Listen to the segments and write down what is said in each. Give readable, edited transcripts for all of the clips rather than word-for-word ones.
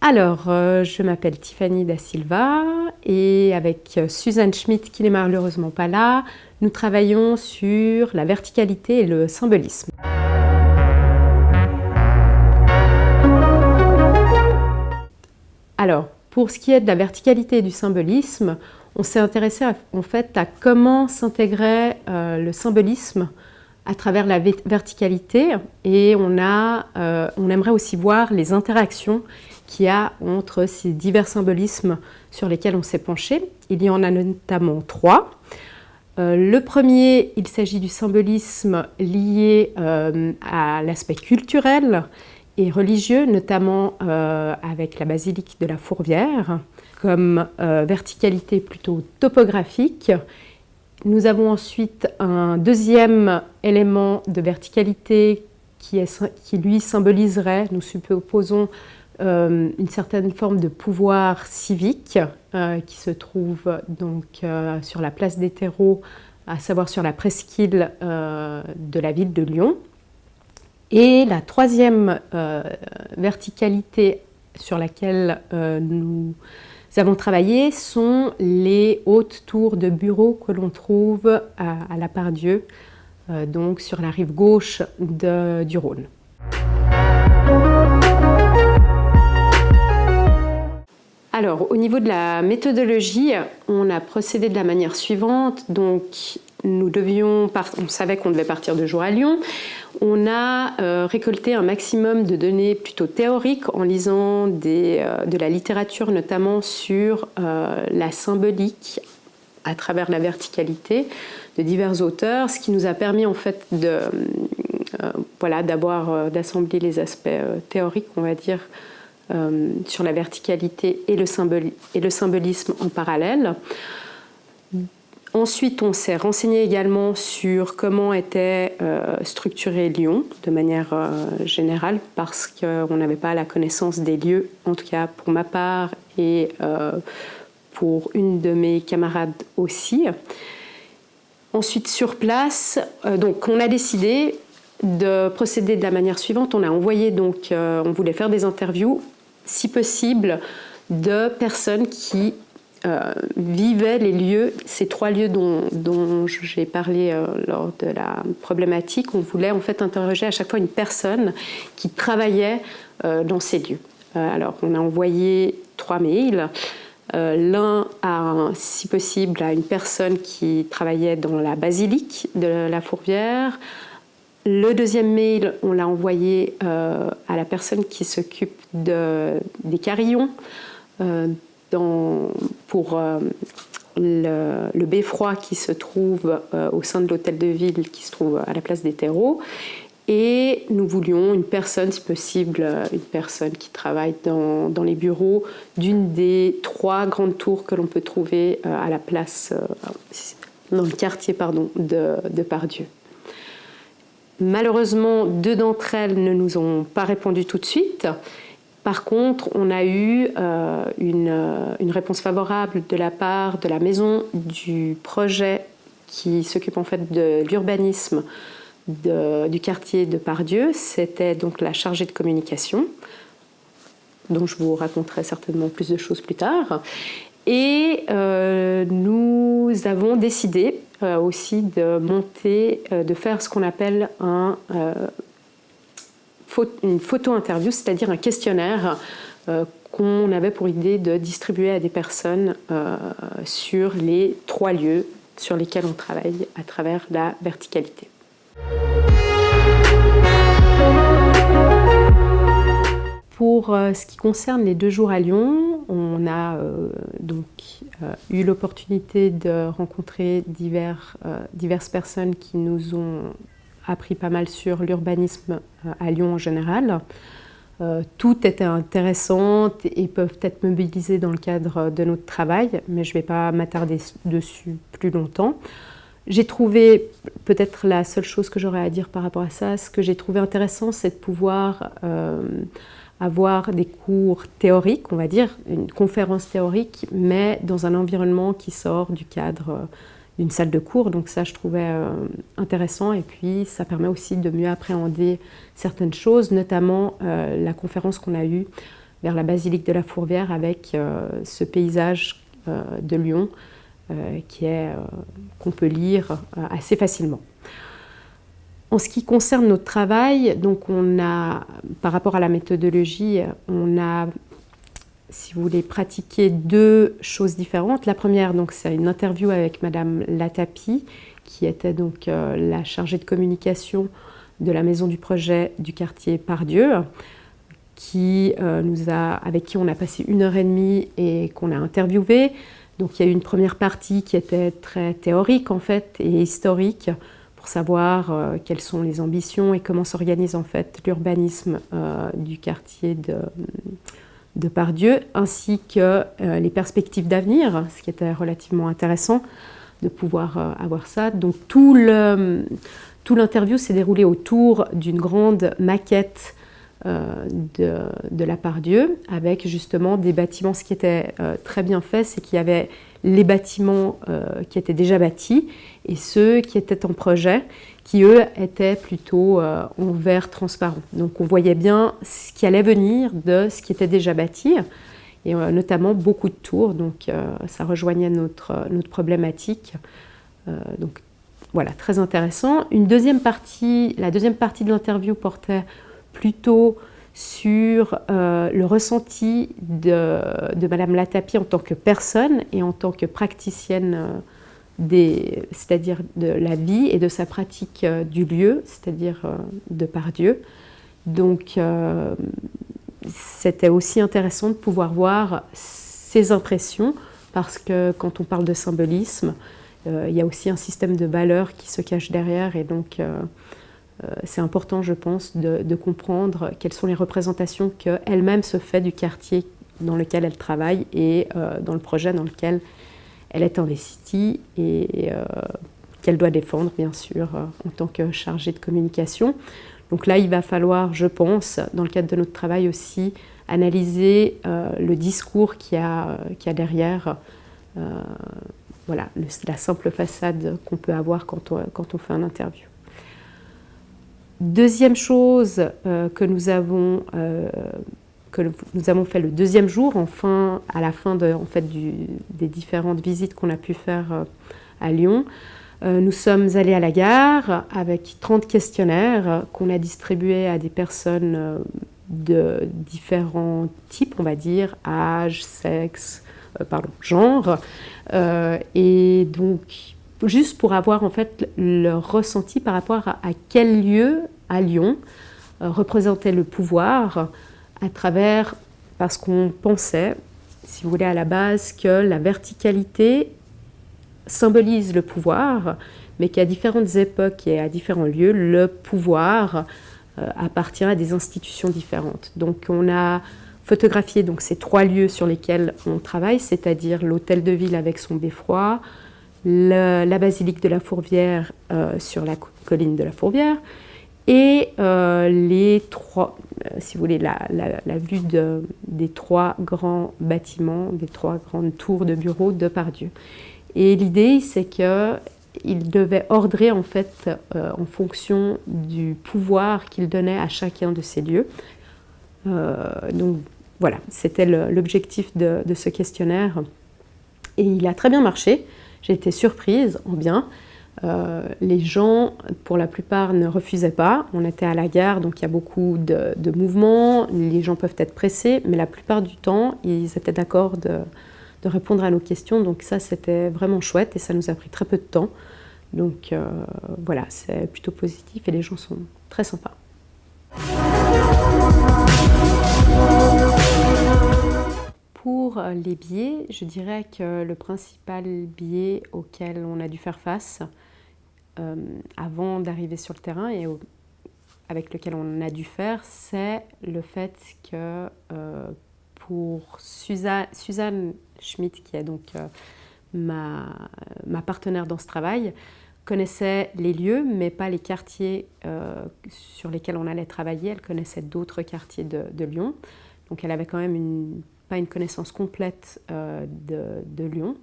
Alors, je m'appelle Tiffany Da Silva et avec Suzanne Schmidt, qui n'est malheureusement pas là, nous travaillons sur la verticalité et le symbolisme. Alors, pour ce qui est de la verticalité et du symbolisme, on s'est intéressé en fait à comment s'intégrait le symbolisme à travers la verticalité, et on aimerait aussi voir les interactions qu'il y a entre ces divers symbolismes sur lesquels on s'est penché. Il y en a notamment 3. Le premier, il s'agit du symbolisme lié à l'aspect culturel et religieux, notamment avec la basilique de la Fourvière, comme verticalité plutôt topographique. Nous avons ensuite un deuxième élément de verticalité qui lui symboliserait, nous supposons, une certaine forme de pouvoir civique qui se trouve donc sur la place des Terreaux, à savoir sur la presqu'île de la ville de Lyon. Et la troisième verticalité sur laquelle nous avons travaillé sont les hautes tours de bureaux que l'on trouve à la Part-Dieu, donc sur la rive gauche du Rhône. Alors, au niveau de la méthodologie, on a procédé de la manière suivante. Donc, on savait qu'on devait partir de jour à Lyon. On a récolté un maximum de données plutôt théoriques en lisant de la littérature, notamment sur la symbolique à travers la verticalité de divers auteurs, ce qui nous a permis en fait d'assembler les aspects théoriques, on va dire, sur la verticalité et le symbolisme en parallèle. Ensuite, on s'est renseigné également sur comment était structuré Lyon de manière générale, parce qu'on n'avait pas la connaissance des lieux, en tout cas pour ma part et pour une de mes camarades aussi. Ensuite, sur place, donc on a décidé de procéder de la manière suivante. On a envoyé on voulait faire des interviews, si possible, de personnes qui vivaient les lieux, ces 3 lieux dont j'ai parlé lors de la problématique. On voulait en fait interroger à chaque fois une personne qui travaillait dans ces lieux. Alors, on a envoyé 3 mails. L'un, si possible, à une personne qui travaillait dans la basilique de la Fourvière. Le deuxième mail, on l'a envoyé à la personne qui s'occupe des carillons pour le beffroi qui se trouve au sein de l'hôtel de ville qui se trouve à la place des Terreaux. Et nous voulions une personne, si possible, une personne qui travaille dans les bureaux d'une des 3 grandes tours que l'on peut trouver à la place, dans le quartier de Part-Dieu. Malheureusement, 2 d'entre elles ne nous ont pas répondu tout de suite. Par contre, on a eu une réponse favorable de la part de la maison du projet qui s'occupe en fait de l'urbanisme du quartier de Part-Dieu. C'était donc la chargée de communication, dont je vous raconterai certainement plus de choses plus tard. Et nous avons décidé aussi de faire ce qu'on appelle une photo-interview, c'est-à-dire un questionnaire qu'on avait pour idée de distribuer à des personnes sur les 3 lieux sur lesquels on travaille à travers la verticalité. Pour ce qui concerne les 2 jours à Lyon, on a eu l'opportunité de rencontrer diverses personnes qui nous ont appris pas mal sur l'urbanisme à Lyon en général. Toutes étaient intéressantes et peuvent être mobilisées dans le cadre de notre travail, mais je ne vais pas m'attarder dessus plus longtemps. J'ai trouvé, peut-être la seule chose que j'aurais à dire par rapport à ça, ce que j'ai trouvé intéressant, c'est de pouvoir avoir des cours théoriques, on va dire, une conférence théorique, mais dans un environnement qui sort du cadre d'une salle de cours. Donc ça, je trouvais intéressant, et puis ça permet aussi de mieux appréhender certaines choses, notamment la conférence qu'on a eue vers la basilique de la Fourvière avec ce paysage de Lyon qu'on peut lire assez facilement. En ce qui concerne notre travail, donc par rapport à la méthodologie, on a, si vous voulez, pratiqué deux choses différentes. La première, donc, c'est une interview avec Madame Latapie, qui était donc la chargée de communication de la maison du projet du quartier Pardieu, avec qui on a passé 1h30 et qu'on a interviewé. Donc il y a eu une première partie qui était très théorique en fait et historique pour savoir quelles sont les ambitions et comment s'organise en fait l'urbanisme du quartier de Pardieu, ainsi que les perspectives d'avenir, ce qui était relativement intéressant de pouvoir avoir ça. Donc tout l'interview s'est déroulé autour d'une grande maquette de la Pardieu, avec justement des bâtiments. Ce qui était très bien fait, c'est qu'il y avait les bâtiments qui étaient déjà bâtis et ceux qui étaient en projet, qui eux étaient plutôt en verre transparent. Donc on voyait bien ce qui allait venir de ce qui était déjà bâti, et notamment beaucoup de tours, donc ça rejoignait notre problématique. Donc voilà, très intéressant. La deuxième partie de l'interview portait plutôt sur le ressenti de Madame Latapie en tant que personne et en tant que praticienne c'est-à-dire de la vie et de sa pratique du lieu, c'est-à-dire de Pardieu. Donc c'était aussi intéressant de pouvoir voir ses impressions, parce que quand on parle de symbolisme, il y a aussi un système de valeurs qui se cache derrière, et donc c'est important, je pense, de comprendre quelles sont les représentations qu'elle-même se fait du quartier dans lequel elle travaille et dans le projet dans lequel elle est investie et qu'elle doit défendre, bien sûr, en tant que chargée de communication. Donc là, il va falloir, je pense, dans le cadre de notre travail aussi, analyser le discours qu'il y a derrière voilà, la simple façade qu'on peut avoir quand on fait un interview. Deuxième chose que nous avons fait le deuxième jour, à la fin des différentes visites qu'on a pu faire à Lyon. Nous sommes allés à la gare avec 30 questionnaires qu'on a distribués à des personnes de différents types, on va dire, âge, sexe, genre. Et donc, juste pour avoir en fait leur ressenti par rapport à quel lieu à Lyon représentait le pouvoir parce qu'on pensait, si vous voulez, à la base, que la verticalité symbolise le pouvoir, mais qu'à différentes époques et à différents lieux, le pouvoir appartient à des institutions différentes. Donc on a photographié donc, ces 3 lieux sur lesquels on travaille, c'est-à-dire l'hôtel de ville avec son beffroi, la basilique de la Fourvière sur la colline de la Fourvière, et les 3, si vous voulez, la vue des 3 grands bâtiments, des 3 grandes tours de bureaux de Pardieu. Et l'idée, c'est qu'il devait ordrer en fait en fonction du pouvoir qu'il donnait à chacun de ces lieux. Donc voilà, c'était l'objectif de ce questionnaire. Et il a très bien marché. J'ai été surprise en bien. Les gens, pour la plupart, ne refusaient pas. On était à la gare, donc il y a beaucoup de mouvements. Les gens peuvent être pressés, mais la plupart du temps, ils étaient d'accord de répondre à nos questions. Donc ça, c'était vraiment chouette et ça nous a pris très peu de temps. Donc voilà, c'est plutôt positif et les gens sont très sympas. Pour les biais, je dirais que le principal biais auquel on a dû faire face avant d'arriver sur le terrain et avec lequel on a dû faire, c'est le fait que pour Suzanne Schmidt, qui est donc ma partenaire dans ce travail, connaissait les lieux, mais pas les quartiers sur lesquels on allait travailler. Elle connaissait d'autres quartiers de Lyon. Donc elle avait quand même pas une connaissance complète de Lyon.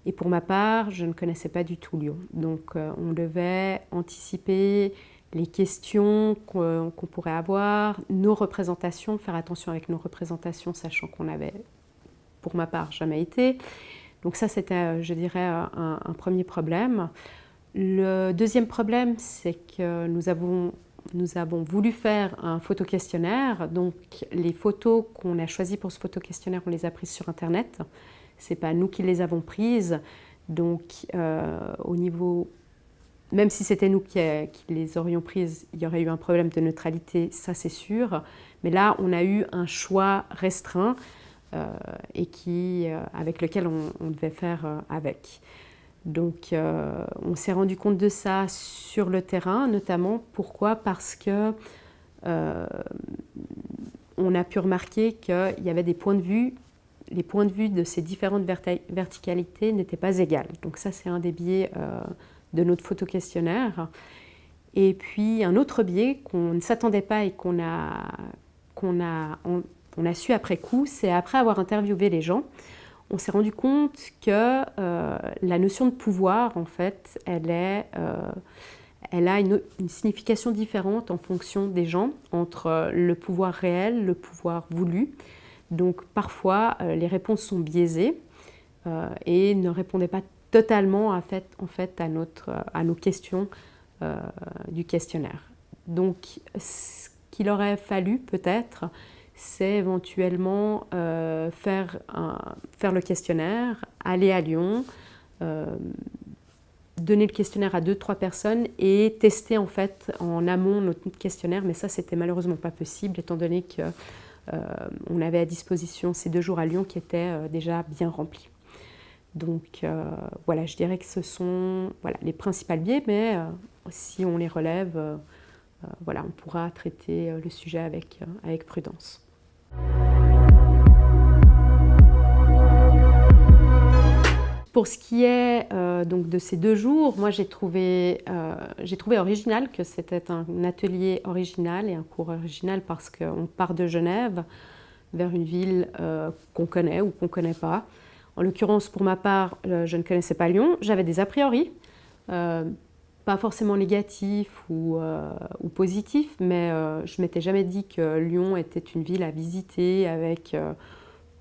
Et pour ma part, je ne connaissais pas du tout Lyon. Donc on devait anticiper les questions qu'on pourrait avoir, nos représentations, faire attention avec nos représentations, sachant qu'on n'avait, pour ma part, jamais été. Donc ça, c'était, je dirais, un premier problème. Le deuxième problème, c'est que nous avons voulu faire un photo-questionnaire. Donc les photos qu'on a choisies pour ce photo-questionnaire, on les a prises sur Internet. Ce n'est pas nous qui les avons prises. Donc au niveau, même si c'était nous qui les aurions prises, il y aurait eu un problème de neutralité, ça c'est sûr. Mais là, on a eu un choix restreint et avec lequel on devait faire avec. Donc on s'est rendu compte de ça sur le terrain, notamment. Pourquoi? Parce que on a pu remarquer qu'il y avait des points de vue. Les points de vue de ces différentes verticalités n'étaient pas égales. Donc ça, c'est un des biais de notre photo-questionnaire. Et puis un autre biais qu'on ne s'attendait pas et qu'on a su après coup, c'est après avoir interviewé les gens, on s'est rendu compte que la notion de pouvoir, en fait, elle a une signification différente en fonction des gens, entre le pouvoir réel, le pouvoir voulu. Donc parfois, les réponses sont biaisées et ne répondaient pas totalement en fait, à nos questions du questionnaire. Donc ce qu'il aurait fallu peut-être, c'est éventuellement faire le questionnaire, aller à Lyon, donner le questionnaire à 2-3 personnes et tester en fait en amont notre questionnaire, mais ça c'était malheureusement pas possible étant donné qu'on avait à disposition ces 2 jours à Lyon qui étaient déjà bien remplis. Donc voilà, je dirais que ce sont les principaux biais, mais si on les relève, on pourra traiter le sujet avec prudence. Pour ce qui est donc de ces 2 jours, moi j'ai trouvé original que c'était un atelier original et un cours original parce qu'on part de Genève vers une ville qu'on connaît ou qu'on ne connaît pas. En l'occurrence, pour ma part, je ne connaissais pas Lyon. J'avais des a priori, pas forcément négatifs ou positifs, mais je ne m'étais jamais dit que Lyon était une ville à visiter avec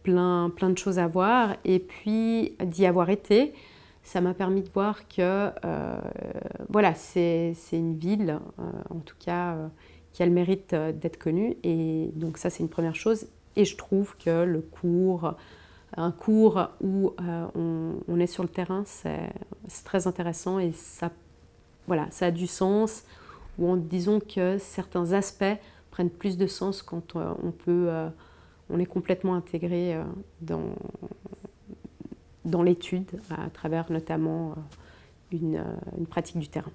plein de choses à voir. Et puis, d'y avoir été, ça m'a permis de voir que c'est une ville, en tout cas, qui a le mérite d'être connue. Et donc ça, c'est une première chose. Et je trouve que un cours où on est sur le terrain, c'est très intéressant et ça a du sens. Disons que certains aspects prennent plus de sens quand on est complètement intégré dans l'étude, à travers notamment une pratique du terrain.